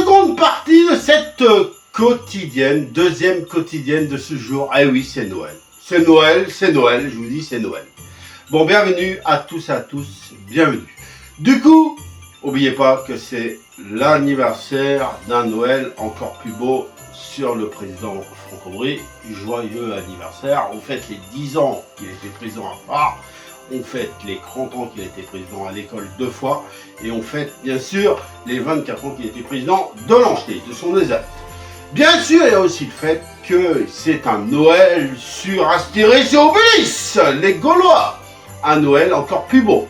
Seconde partie de cette quotidienne, deuxième quotidienne de ce jour. Ah oui, c'est Noël. C'est Noël, je vous dis, c'est Noël. Bon, bienvenue à tous et à tous, bienvenue. Du coup, n'oubliez pas que c'est l'anniversaire d'un Noël encore plus beau sur le président Franck-Aubry. Joyeux anniversaire. On fête les 10 ans qu'il était président à Phare. On fête les 30 ans qu'il a été président à l'école 2 fois. Et on fête, bien sûr, les 24 ans qu'il a été président de l'Ancheté, de son ESAT. Bien sûr, il y a aussi le fait que c'est un Noël sur Astérix et Obélix, les Gaulois. Un Noël encore plus beau.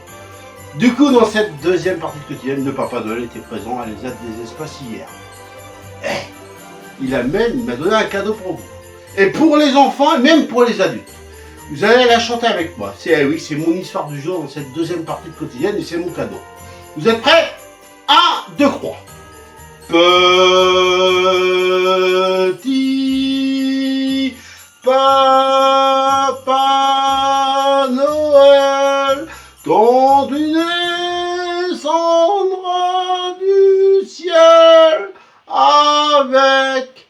Du coup, dans cette deuxième partie de quotidienne, le Papa Noël était présent à l'ESAT des Espaces hier. Il m'a donné un cadeau pour vous. Et pour les enfants, et même pour les adultes. Vous allez la chanter avec moi. C'est mon histoire du jour dans cette deuxième partie de quotidienne et c'est mon cadeau. Vous êtes prêts? 1, 2, 3. Petit Papa Noël, quand tu descendras du ciel avec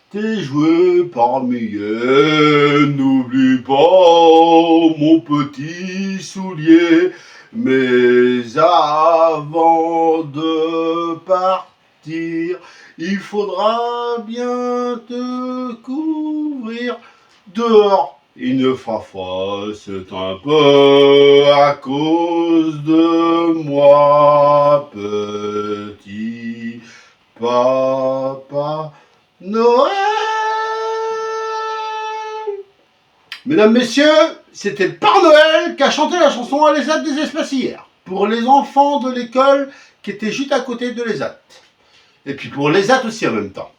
tes jouets par milliers, n'oublie pas mon petit soulier. Mais avant de partir, il faudra bien te couvrir. Dehors, il ne fera froid, c'est un peu à cause de moi, petit Papa Noël. Mesdames, messieurs, c'était le Père Noël qui a chanté la chanson à l'ESAT des Espaces hier. Pour les enfants de l'école qui étaient juste à côté de l'ESAT. Et puis pour l'ESAT aussi en même temps.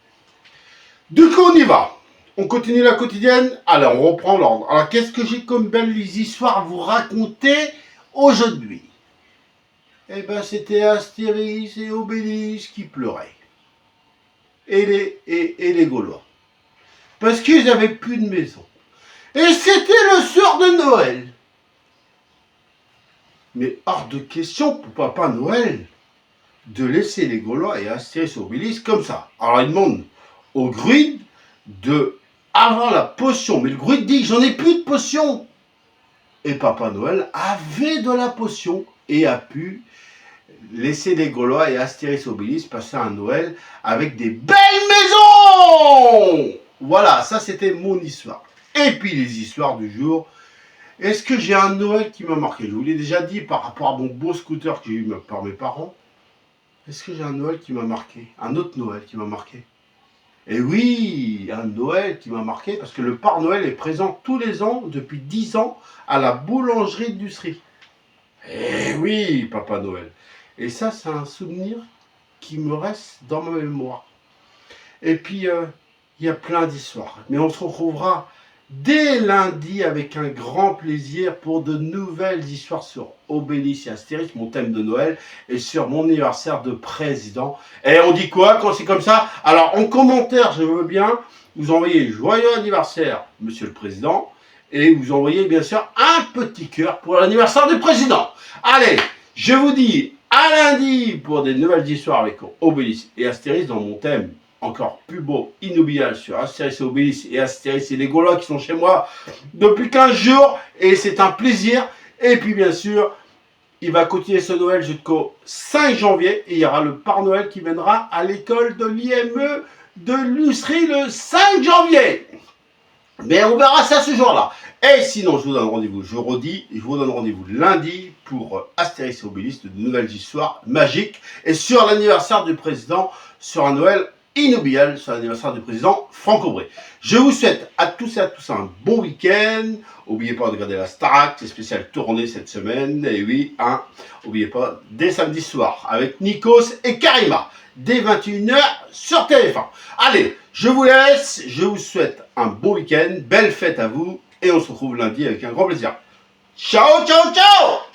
Du coup, on y va. On continue la quotidienne. Alors, on reprend l'ordre. Alors, qu'est-ce que j'ai comme belles histoires à vous raconter aujourd'hui? Eh ben, c'était Astérix et Obélix qui pleuraient. Et les Gaulois. Parce qu'ils n'avaient plus de maison. Et c'était le soir de Noël. Mais hors de question pour Papa Noël de laisser les Gaulois et Astérix et Obélix comme ça. Alors il demande au Gruide de avoir la potion. Mais le Gruide dit, j'en ai plus de potion. Et Papa Noël avait de la potion et a pu laisser les Gaulois et Astérix et Obélix passer un Noël avec des belles maisons. Voilà, ça c'était mon histoire. Et puis les histoires du jour. Est-ce que j'ai un Noël qui m'a marqué? Je vous l'ai déjà dit par rapport à mon beau scooter que j'ai eu par mes parents. Est-ce que j'ai un Noël qui m'a marqué? Un autre Noël qui m'a marqué? Et oui, un Noël qui m'a marqué parce que le Père Noël est présent tous les ans, depuis 10 ans, à la boulangerie du Sri. Eh oui, Papa Noël. Et ça, c'est un souvenir qui me reste dans ma mémoire. Et puis, il y a plein d'histoires. Mais on se retrouvera dès lundi avec un grand plaisir pour de nouvelles histoires sur Obélix et Astérix, mon thème de Noël, et sur mon anniversaire de président. Et on dit quoi quand c'est comme ça? Alors en commentaire, je veux bien, vous envoyez joyeux anniversaire, monsieur le président, et vous envoyez bien sûr un petit cœur pour l'anniversaire du président. Allez, je vous dis à lundi pour des nouvelles histoires avec Obélix et Astérix dans mon thème encore plus beau, inoubliable sur Astérix et Obélix et Astérix et les Gaulois qui sont chez moi depuis 15 jours et c'est un plaisir. Et puis bien sûr, il va continuer ce Noël jusqu'au 5 janvier et il y aura le Père Noël qui viendra à l'école de l'IME de l'Ustrie le 5 janvier. Mais on verra ça ce jour-là. Et sinon, je vous donne rendez-vous, je redis, je vous donne rendez-vous lundi pour Astérix et Obélix, de nouvelles histoires magiques et sur l'anniversaire du président, sur un Noël inoubliable sur l'anniversaire du président Franck-Aubry. Je vous souhaite à tous et à tous un bon week-end. N'oubliez pas de regarder la Starac, c'est spécial tournée cette semaine. Et oui, n'oubliez pas, dès samedi soir, avec Nikos et Karima, dès 21h sur TF1. Allez, je vous laisse, je vous souhaite un bon week-end, belle fête à vous, et on se retrouve lundi avec un grand plaisir. Ciao, ciao, ciao!